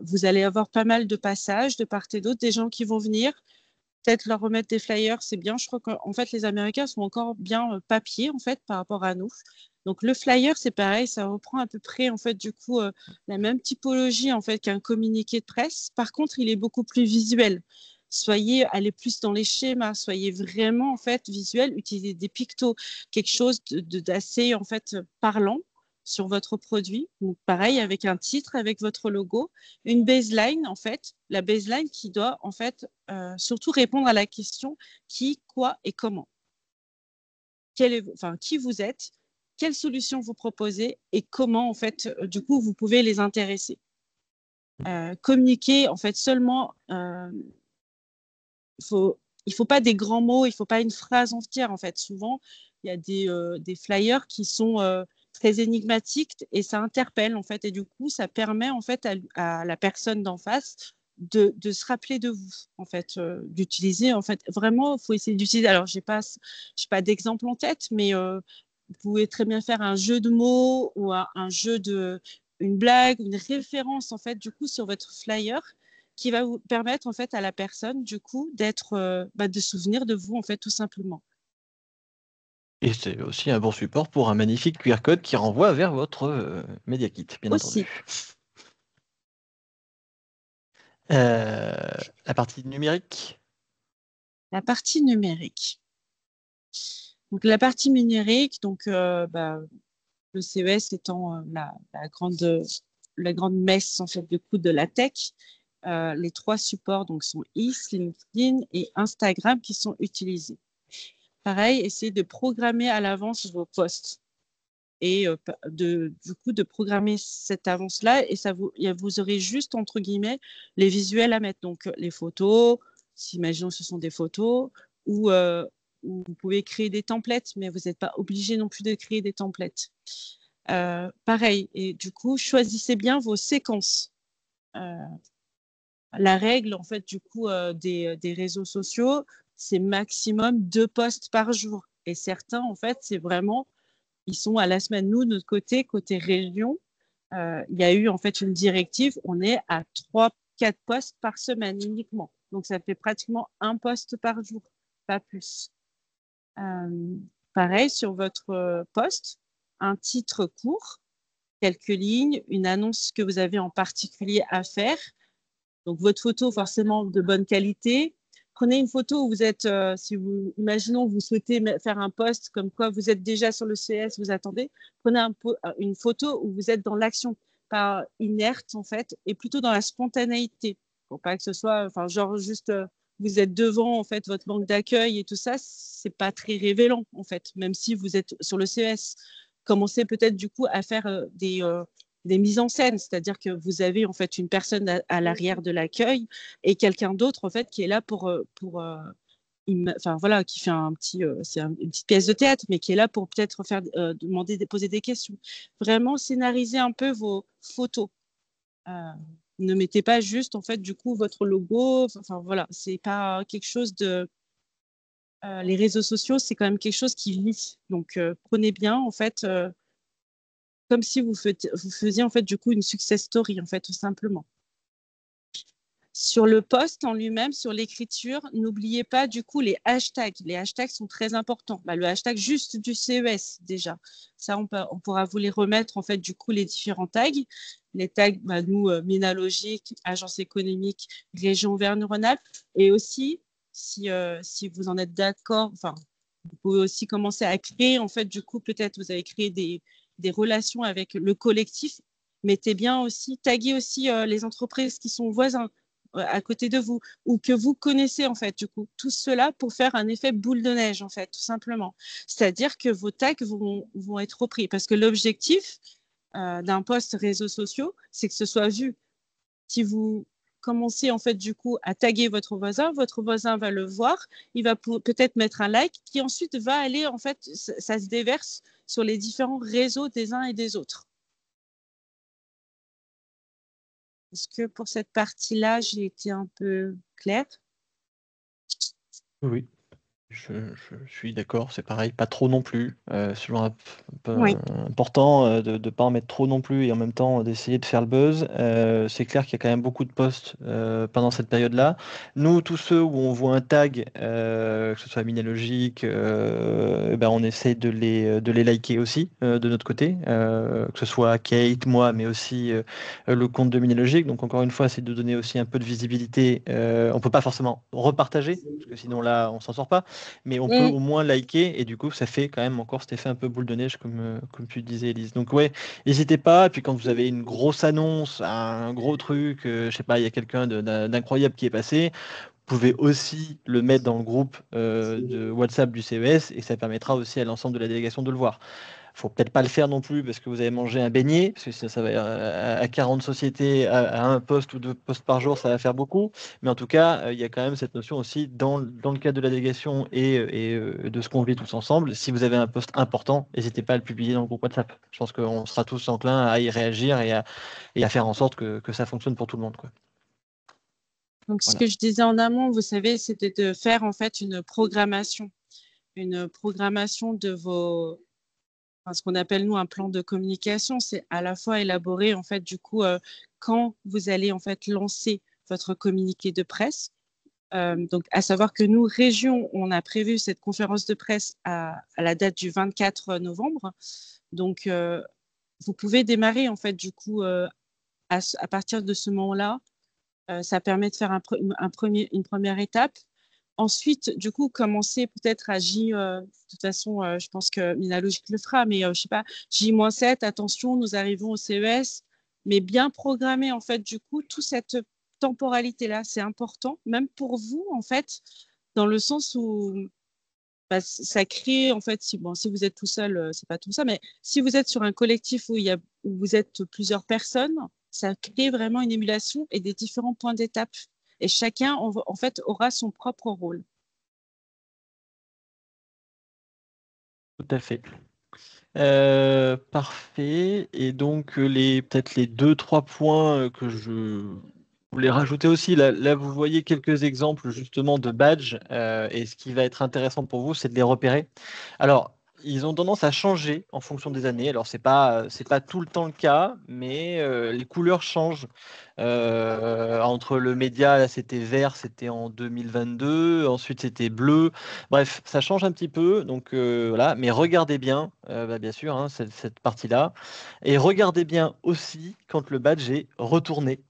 vous allez avoir pas mal de passages de part et d'autre, des gens qui vont venir, peut-être leur remettre des flyers, c'est bien. Je crois qu'en fait les Américains sont encore bien papier en fait par rapport à nous. Donc le flyer c'est pareil, ça reprend à peu près en fait du coup la même typologie en fait qu'un communiqué de presse. Par contre, il est beaucoup plus visuel. Allez plus dans les schémas, soyez vraiment en fait visuel, utilisez des pictos, quelque chose d'assez en fait parlant sur votre produit. Donc pareil avec un titre, avec votre logo, une baseline en fait, la baseline qui doit en fait surtout répondre à la question qui, quoi et comment. Qui vous êtes, quelles solutions vous proposez et comment en fait du coup vous pouvez les intéresser. Communiquer en fait seulement il faut pas des grands mots, il faut pas une phrase entière en fait. Souvent, il y a des flyers qui sont très énigmatiques et ça interpelle en fait et du coup, ça permet en fait à la personne d'en face de se rappeler de vous en fait, d'utiliser en fait vraiment, il faut essayer d'utiliser. Alors, j'ai pas d'exemple en tête, mais vous pouvez très bien faire un jeu de mots ou un jeu une blague, une référence en fait du coup sur votre flyer qui va vous permettre en fait à la personne du coup d'être de se souvenir de vous en fait tout simplement. Et c'est aussi un bon support pour un magnifique QR code qui renvoie vers votre Media Kit, bien Aussi. entendu. La partie numérique. La partie numérique. Donc la partie numérique, donc le CES étant la grande messe en fait du coup de la tech. Les 3 supports donc sont LinkedIn et Instagram qui sont utilisés. Pareil, essayez de programmer à l'avance vos posts et du coup de programmer cette avance-là et vous aurez juste entre guillemets les visuels à mettre. Donc les photos, si imaginons ce sont des photos ou vous pouvez créer des templates, mais vous n'êtes pas obligé non plus de créer des templates. Pareil, et du coup, choisissez bien vos séquences. La règle, en fait, du coup, des réseaux sociaux, c'est maximum 2 posts par jour. Et certains, en fait, c'est vraiment, ils sont à la semaine. Nous, de notre côté région, il y a eu en fait une directive, on est à 3-4 posts par semaine uniquement. Donc, ça fait pratiquement 1 post par jour, pas plus. Pareil, sur votre post, un titre court, quelques lignes, une annonce que vous avez en particulier à faire. Donc, votre photo, forcément de bonne qualité. Prenez une photo où vous êtes, imaginons, vous souhaitez faire un post comme quoi vous êtes déjà sur le CS, vous attendez. Prenez une photo où vous êtes dans l'action, pas inerte en fait, et plutôt dans la spontanéité. Pour pas que ce soit, enfin, genre juste, vous êtes devant en fait votre banque d'accueil et tout ça, c'est pas très révélant en fait, même si vous êtes sur le CES. Commencez peut-être du coup à faire des mises en scène, c'est-à-dire que vous avez en fait une personne à l'arrière de l'accueil et quelqu'un d'autre en fait qui est là enfin voilà, qui fait une petite pièce de théâtre, mais qui est là pour peut-être faire poser des questions. Vraiment scénariser un peu vos photos. Ne mettez pas juste en fait du coup votre logo. Enfin voilà, c'est pas quelque chose de. Les réseaux sociaux, c'est quand même quelque chose qui vit. Donc prenez bien en fait. Comme si vous faisiez en fait du coup une success story en fait tout simplement. Sur le post en lui-même, sur l'écriture, n'oubliez pas du coup les hashtags. Les hashtags sont très importants. Le hashtag juste du CES déjà. Ça, on pourra vous les remettre en fait du coup les différents tags. Les tags, nous, Minalogique, Agence économique, Région Auvergne-Rhône-Alpes. Et aussi, si vous en êtes d'accord, enfin, vous pouvez aussi commencer à créer en fait du coup peut-être vous avez créé des relations avec le collectif. Mettez bien aussi, taguez aussi les entreprises qui sont voisins. à côté de vous ou que vous connaissez en fait, du coup, tout cela pour faire un effet boule de neige en fait, tout simplement. C'est-à-dire que vos tags vont être repris parce que l'objectif d'un post réseaux sociaux, c'est que ce soit vu. Si vous commencez en fait du coup à taguer votre voisin va le voir, il va peut-être mettre un like qui ensuite va aller en fait, ça se déverse sur les différents réseaux des uns et des autres. Est-ce que pour cette partie-là, j'ai été un peu claire? Oui, je suis d'accord, c'est pareil, pas trop non plus. C'est toujours un peu Oui. important de ne pas en mettre trop non plus et en même temps d'essayer de faire le buzz. C'est clair qu'il y a quand même beaucoup de posts pendant cette période-là. Nous, tous ceux où on voit un tag, que ce soit Minélogique, ben on essaie de les liker aussi de notre côté, que ce soit Kate, moi, mais aussi le compte de Minélogique. Donc encore une fois, c'est de donner aussi un peu de visibilité. On peut pas forcément repartager, parce que sinon là, on s'en sort pas. Mais on peut au moins liker et du coup ça fait quand même encore cet effet un peu boule de neige comme tu disais Elise. Donc ouais, n'hésitez pas. Et puis quand vous avez une grosse annonce, un gros truc, je sais pas, il y a quelqu'un d'incroyable qui est passé, vous pouvez aussi le mettre dans le groupe de WhatsApp du CES et ça permettra aussi à l'ensemble de la délégation de le voir. Faut peut-être pas le faire non plus parce que vous avez mangé un beignet, parce que ça va à 40 sociétés, à un poste ou deux postes par jour, ça va faire beaucoup. Mais en tout cas, il y a quand même cette notion aussi dans le cadre de la délégation et de ce qu'on vit tous ensemble. Si vous avez un poste important, n'hésitez pas à le publier dans le groupe WhatsApp. Je pense qu'on sera tous enclins à y réagir et à faire en sorte que ça fonctionne pour tout le monde, quoi. Donc, ce Voilà. que je disais en amont, vous savez, c'était de faire en fait une programmation de vos, enfin, ce qu'on appelle nous un plan de communication. C'est à la fois élaborer en fait du coup quand vous allez en fait lancer votre communiqué de presse. Donc, à savoir que nous, région, on a prévu cette conférence de presse à la date du 24 novembre. Donc, vous pouvez démarrer en fait du coup à partir de ce moment-là. Ça permet de faire une première étape. Ensuite, du coup, commencer peut-être à de toute façon, je pense que Minélogique le fera, mais je sais pas, J-7, attention, nous arrivons au CES, mais bien programmer en fait, du coup, toute cette temporalité-là, c'est important, même pour vous, en fait, dans le sens où ça crée, en fait, si vous êtes tout seul, c'est pas tout ça, mais si vous êtes sur un collectif où vous êtes plusieurs personnes, ça crée vraiment une émulation et des différents points d'étape. Et chacun, en fait, aura son propre rôle. Tout à fait. Parfait. Et donc peut-être les 2-3 points que je voulais rajouter aussi. Là, vous voyez quelques exemples justement de badges. Et ce qui va être intéressant pour vous, c'est de les repérer. Alors, ils ont tendance à changer en fonction des années. Alors, c'est pas tout le temps le cas, mais les couleurs changent. Entre le média, là, c'était vert, c'était en 2022. Ensuite, c'était bleu. Bref, ça change un petit peu. Donc, voilà. Mais regardez bien, bien sûr, hein, cette partie-là. Et regardez bien aussi quand le badge est retourné.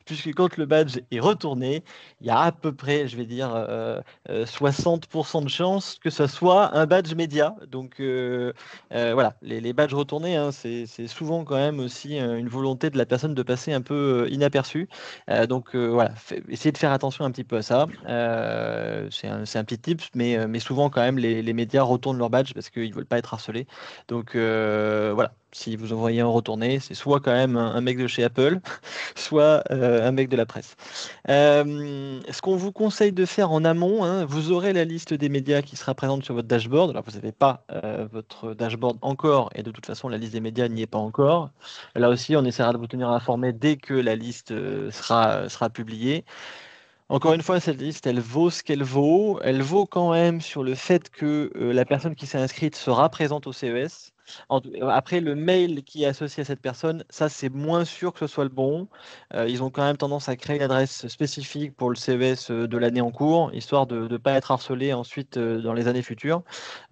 Puisque quand le badge est retourné, il y a à peu près, je vais dire, 60% de chances que ce soit un badge média. Donc voilà, les badges retournés, hein, c'est souvent quand même aussi une volonté de la personne de passer un peu inaperçu. Donc voilà, essayez de faire attention un petit peu à ça. C'est un petit tips, mais souvent quand même les médias retournent leur badge parce qu'ils ne veulent pas être harcelés. Donc voilà, si vous envoyez un retourné, c'est soit quand même un mec de chez Apple, soit un mec de la presse. Ce qu'on vous conseille de faire en amont, hein, vous aurez la liste des médias qui sera présente sur votre dashboard. Alors, vous n'avez pas votre dashboard encore, et de toute façon, la liste des médias n'y est pas encore. Là aussi, on essaiera de vous tenir informé dès que la liste sera publiée. Encore une fois, cette liste, elle vaut ce qu'elle vaut. Elle vaut quand même sur le fait que la personne qui s'est inscrite sera présente au CES. Après, le mail qui est associé à cette personne, ça, c'est moins sûr que ce soit le bon. Ils ont quand même tendance à créer une adresse spécifique pour le CES de l'année en cours, histoire de ne pas être harcelé ensuite dans les années futures.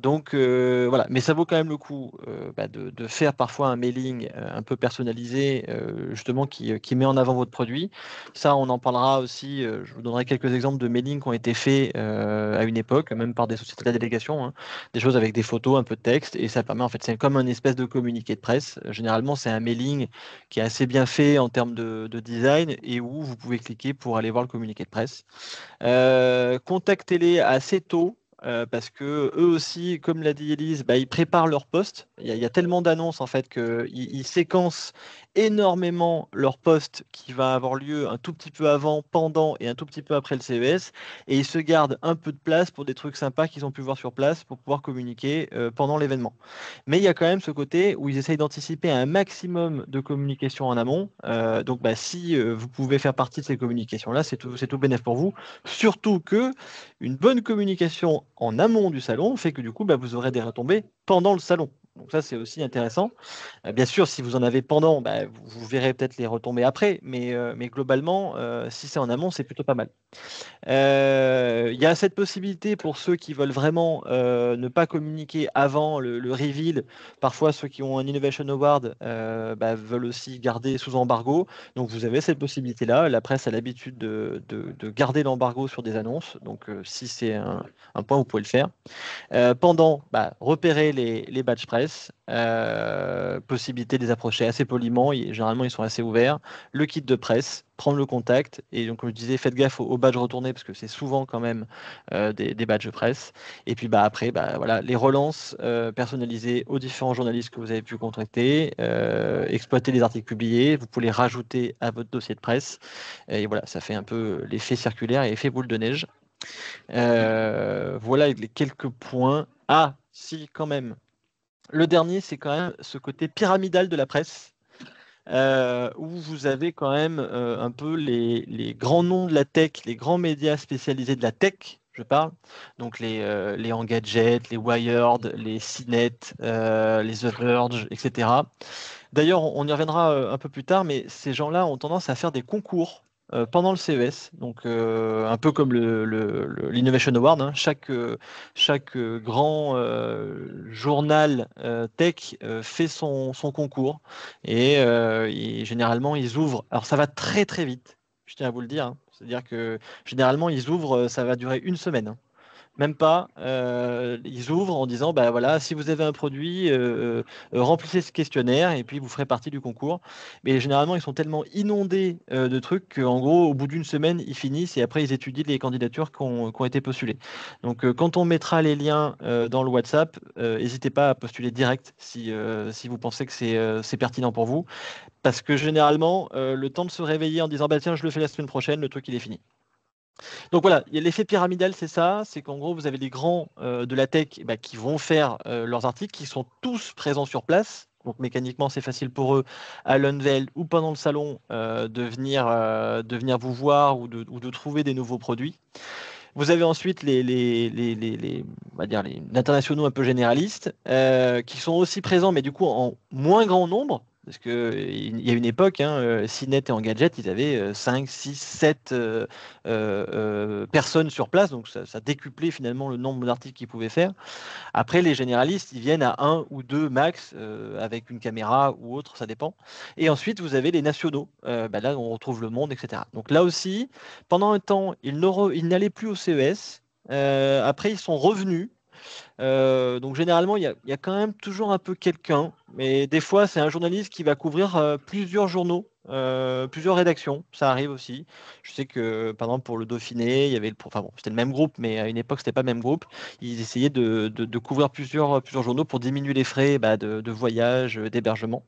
Donc, voilà. Mais ça vaut quand même le coup de faire parfois un mailing un peu personnalisé, justement, qui met en avant votre produit. Ça, on en parlera aussi. Je vous donnerai quelques exemples de mailings qui ont été faits à une époque, même par des sociétés de la délégation, hein. Des choses avec des photos, un peu de texte, et ça permet en fait, c'est comme un espèce de communiqué de presse. Généralement, c'est un mailing qui est assez bien fait en termes de design et où vous pouvez cliquer pour aller voir le communiqué de presse. Contactez-les assez tôt. Parce que eux aussi, comme l'a dit Élise, ils préparent leur poste. Il y a tellement d'annonces en fait qu'ils séquencent énormément leur poste qui va avoir lieu un tout petit peu avant, pendant et un tout petit peu après le CES. Et ils se gardent un peu de place pour des trucs sympas qu'ils ont pu voir sur place pour pouvoir communiquer pendant l'événement. Mais il y a quand même ce côté où ils essayent d'anticiper un maximum de communication en amont. Donc si vous pouvez faire partie de ces communications-là, c'est tout bénéf pour vous. Surtout que une bonne communication en amont du salon fait que du coup, vous aurez des retombées pendant le salon. Donc ça, c'est aussi intéressant. Bien sûr, si vous en avez pendant, vous verrez peut-être les retombées après, mais globalement, si c'est en amont, c'est plutôt pas mal. Il y a cette possibilité pour ceux qui veulent vraiment ne pas communiquer avant le reveal. Parfois, ceux qui ont un Innovation Award veulent aussi garder sous embargo. Donc, vous avez cette possibilité-là. La presse a l'habitude de garder l'embargo sur des annonces. Donc, si c'est un point, vous pouvez le faire. Pendant, repérer les badges presse, possibilité de les approcher assez poliment, généralement ils sont assez ouverts, le kit de presse, prendre le contact, et donc comme je disais, faites gaffe aux badges retournés, parce que c'est souvent quand même des badges presse, et puis après, voilà, les relances personnalisées aux différents journalistes que vous avez pu contacter, exploiter les articles publiés, vous pouvez les rajouter à votre dossier de presse, et voilà, ça fait un peu l'effet circulaire et l'effet boule de neige. Voilà les quelques points. Ah, si, quand même. Le dernier, c'est quand même ce côté pyramidal de la presse, où vous avez quand même un peu les grands noms de la tech, les grands médias spécialisés de la tech, je parle. Donc les Engadget, les Wired, les CNET, les The Verge, etc. D'ailleurs, on y reviendra un peu plus tard, mais ces gens-là ont tendance à faire des concours pendant le CES, donc un peu comme l'Innovation Award, hein. Chaque grand journal tech fait son concours et généralement ils ouvrent. Alors ça va très très vite, je tiens à vous le dire, hein. C'est-à-dire que généralement ils ouvrent, ça va durer une semaine, hein. Même pas. Ils ouvrent en disant, voilà, si vous avez un produit, remplissez ce questionnaire et puis vous ferez partie du concours. Mais généralement, ils sont tellement inondés de trucs qu'en gros, au bout d'une semaine, ils finissent et après, ils étudient les candidatures qui ont été postulées. Donc, quand on mettra les liens dans le WhatsApp, n'hésitez pas à postuler direct si vous pensez que c'est pertinent pour vous. Parce que généralement, le temps de se réveiller en disant, tiens, je le fais la semaine prochaine, le truc, il est fini. Donc voilà, il y a l'effet pyramidal, c'est ça, c'est qu'en gros, vous avez les grands de la tech qui vont faire leurs articles, qui sont tous présents sur place. Donc mécaniquement, c'est facile pour eux, à l'unveil ou pendant le salon, de venir vous voir ou de trouver des nouveaux produits. Vous avez ensuite on va dire les internationaux un peu généralistes, qui sont aussi présents, mais du coup en moins grand nombre. Parce qu'il y a une époque, hein, CNET et Engadget, ils avaient 5, 6, 7 personnes sur place, donc ça décuplait finalement le nombre d'articles qu'ils pouvaient faire. Après, les généralistes, ils viennent à 1 ou 2 max, avec une caméra ou autre, ça dépend. Et ensuite, vous avez les nationaux. Là, on retrouve le monde, etc. Donc là aussi, pendant un temps, ils n'allaient plus au CES. Après, ils sont revenus. Donc généralement, il y a quand même toujours un peu quelqu'un, mais des fois, c'est un journaliste qui va couvrir plusieurs journaux, plusieurs rédactions. Ça arrive aussi. Je sais que, par exemple, pour le Dauphiné, il y avait c'était le même groupe, mais à une époque, c'était pas le même groupe. Ils essayaient de couvrir plusieurs journaux pour diminuer les frais de voyage, d'hébergement.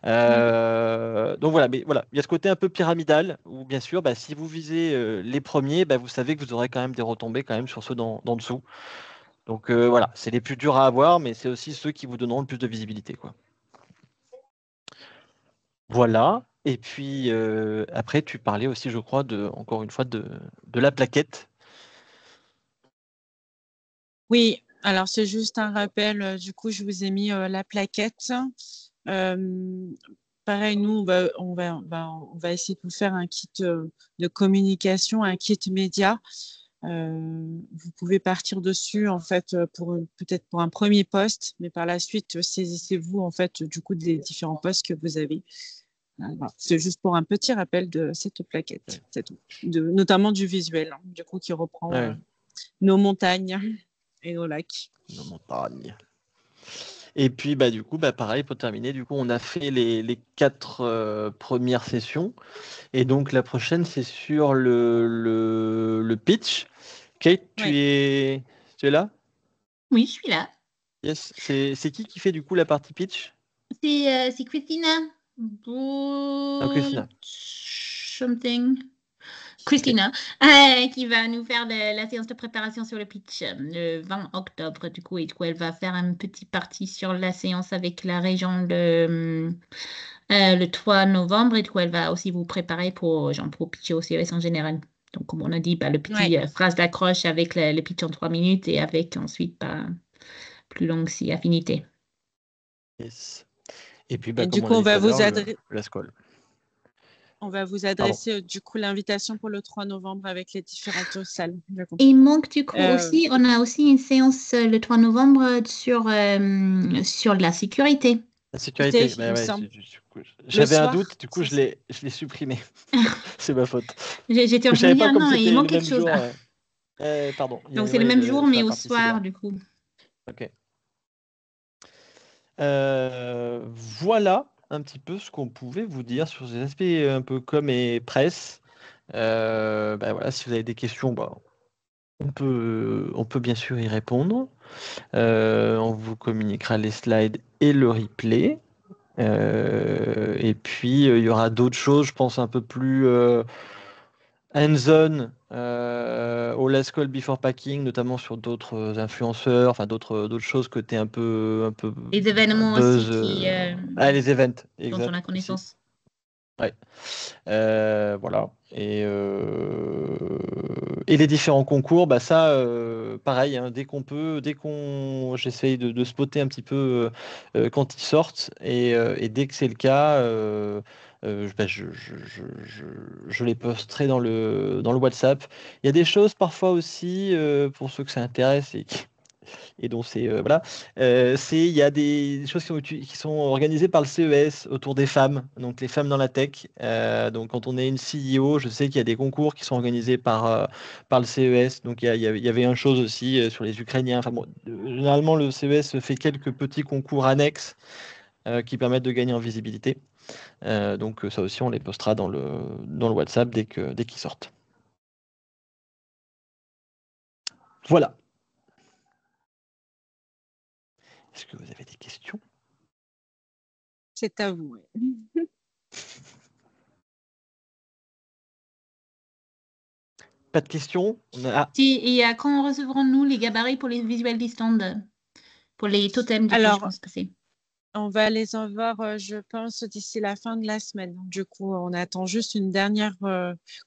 Donc voilà, mais voilà, il y a ce côté un peu pyramidal où, bien sûr, si vous visez les premiers, vous savez que vous aurez quand même des retombées quand même sur ceux d'en dessous. Donc voilà, c'est les plus durs à avoir, mais c'est aussi ceux qui vous donneront le plus de visibilité, quoi. Voilà. Et puis après, tu parlais aussi, je crois, encore une fois, de la plaquette. Oui, alors c'est juste un rappel. Du coup, je vous ai mis la plaquette. Pareil, nous, on va essayer de vous faire un kit de communication, un kit média. Vous pouvez partir dessus en fait peut-être pour un premier poste, mais par la suite saisissez-vous en fait du coup des différents postes que vous avez. Voilà. C'est juste pour un petit rappel de cette plaquette, c'est tout. Notamment du visuel, hein, du coup qui reprend nos montagnes et nos lacs. Nos montagnes. Et puis, du coup, pareil, pour terminer, du coup, on a fait les 4 premières sessions. Et donc, la prochaine, c'est sur le pitch. Kate, Oui. tu es là? Oui, je suis là. Yes. C'est qui fait, du coup, la partie pitch? C'est Christina. Christina. Something. Christina, qui va nous faire la séance de préparation sur le pitch le 20 octobre. Du coup, elle va faire un petit partie sur la séance avec la région le 3 novembre. Et du coup, elle va aussi vous préparer pour pitcher au CES en général. Donc, comme on a dit, le petit phrase d'accroche avec le pitch en 3 minutes et avec ensuite plus longue si affinité. Yes. Et puis, Et comme du on coup, l'a on dit tout va à vous l'heure, la scroll. On va vous adresser du coup l'invitation pour le 3 novembre avec les différentes salles. Et il manque du coup aussi, on a aussi une séance le 3 novembre sur la sécurité. La sécurité, j'avais un doute, du coup je l'ai supprimé. C'est ma faute. J'étais en Je savais train de pas dire, comme non, il manque c'était le quelque même chose. jour. Pardon. Donc c'est le même jour, mais au soir, du coup. Ok. Voilà un petit peu ce qu'on pouvait vous dire sur ces aspects un peu com et presse. Voilà, si vous avez des questions, on peut bien sûr y répondre. On vous communiquera les slides et le replay. Et puis, il y aura d'autres choses, je pense, un peu plus hands-on au Last Call Before Packing, notamment sur d'autres influenceurs, enfin d'autres choses côté un peu les événements buzz, aussi les events, dont on a connaissance. Ouais. Voilà. Et les différents concours, ça, pareil, hein, dès qu'on j'essaye de spotter un petit peu quand ils sortent, et dès que c'est le cas, je les posterai dans le WhatsApp. Il y a des choses parfois aussi, pour ceux que ça intéresse et dont c'est voilà, il y a des choses qui sont organisées par le CES autour des femmes, donc les femmes dans la tech. Donc quand on est une CEO, je sais qu'il y a des concours qui sont organisés par le CES. Donc il y avait une chose aussi sur les Ukrainiens. Enfin bon, généralement le CES fait quelques petits concours annexes qui permettent de gagner en visibilité. Donc ça aussi on les postera dans le WhatsApp dès qu'ils sortent. Voilà. Est-ce que vous avez des questions? C'est à vous. Pas de questions? Et quand recevrons-nous les gabarits pour les visuels du stand? Pour les totems, du coup, je pense que c'est. On va les avoir, je pense, d'ici la fin de la semaine. Du coup, on attend juste une dernière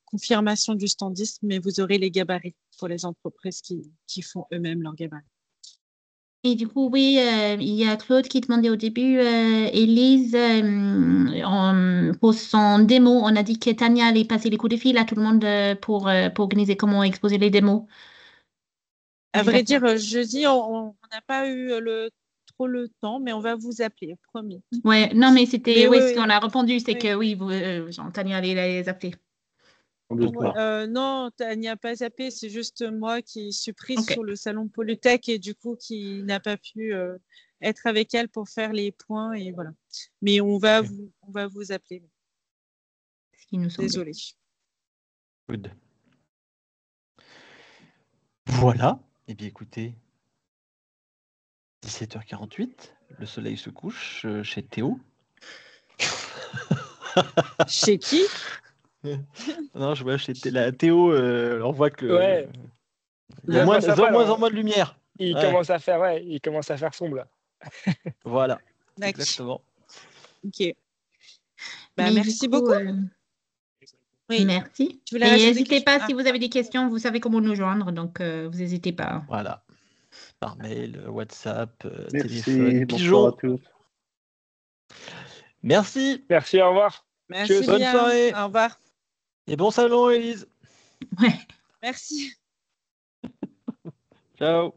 confirmation du standiste, mais vous aurez les gabarits pour les entreprises qui font eux-mêmes leurs gabarits. Et du coup, oui, il y a Claude qui demandait au début, Élise, pour son démo, on a dit que Tania allait passer les coups de fil à tout le monde pour organiser comment exposer les démos. À vrai dire, jeudi, on n'a pas eu trop le temps, mais on va vous appeler, promis. Ouais, non, mais c'était, oui, ce qu'on a répondu, c'est que oui, Tania allait les appeler. Non, Tania pas zappé, c'est juste moi qui suis prise sur le salon Polytech et du coup qui n'a pas pu être avec elle pour faire les points et voilà. Mais on va vous appeler. Désolée. Good. Voilà. Eh bien, écoutez, 17h48, le soleil se couche chez Théo. Chez qui? Non, je vois chez Théo, on voit que il y a moins de lumière. Il commence à faire sombre là. Voilà. Exactement. Ok. Merci beaucoup. Oui. Merci. Et n'hésitez pas, si vous avez des questions, vous savez comment nous joindre, donc vous n'hésitez pas. Voilà. Par mail, WhatsApp, Merci, téléphone, bonsoir à tous. Merci. Merci, au revoir. Merci Bonne bien. soirée. Au revoir. Et bon salon, Élise. Ouais. Merci. Ciao.